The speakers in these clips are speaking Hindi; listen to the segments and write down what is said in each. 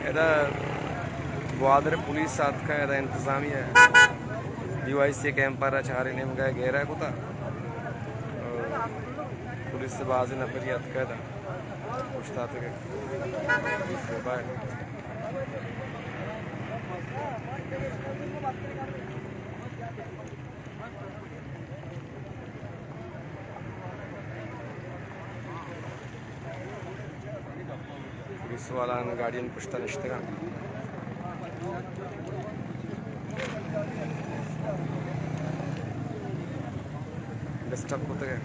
एदा ग्वादर पुलिस साथ का एदा इंतजामिया DYC कैंप पर चारे नेम गए घेरा कुता पुलिस से बाज नफरियात कैदा मुश्ताक के पुलिस वाला गाड़ी में पुछता रिश्ते का डिस्टर्ब होते गए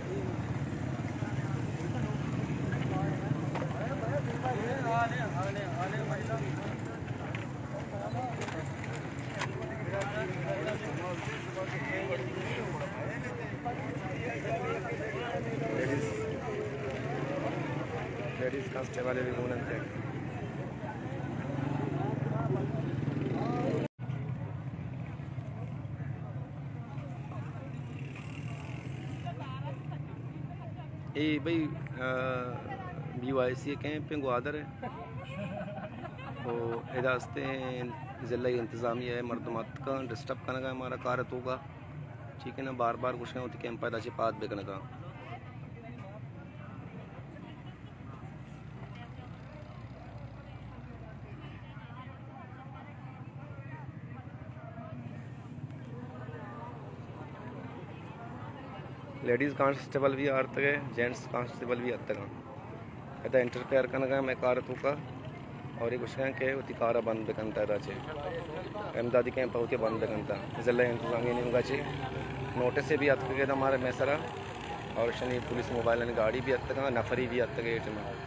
लेडीज कांस्टेबल भी घूमते हैं ये भाई DYC कैंप पे ग्वादर है तो इदास्ते ज़िला इंतज़ामिया है मरदमात का डिस्टर्ब करने का हमारा कार्य होगा ठीक है ना बार बार कुछ नहीं होती कैंप पैदा से पात बेकने का लेडीज़ कांस्टेबल भी आते गए जेंट्स कांस्टेबल भी आते गए ऐसा इंटरफेयर करने का मैं कार तुका और ये कुछ के होती कार बंद करता है अहमदादी कैंप होती बंद करता ज़िला इंतजामिया नहीं होगा नोटिस से भी आते गए हमारे मैसरा और शनि पुलिस मोबाइल गाड़ी भी आते गए नफरी भी आते गए में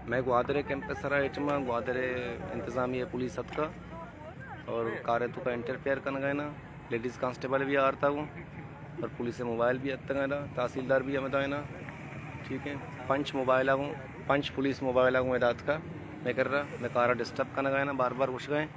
मैं ग्वादरे कैंप सरा में ग्वादरे इंतजामिया पुलिस का और कार्य तो का इंटरफेयर करना गए ना लेडीज़ कांस्टेबल भी आ रहा हूँ और पुलिस से मोबाइल भी आता गए ना तहसीलदार भी हमें ना ठीक है पंच मोबाइल पुलिस मोबाइल आऊँ मैदात का मैं कर रहा मैं कार डिस्टर्ब करना गए ना बार बार उठ गए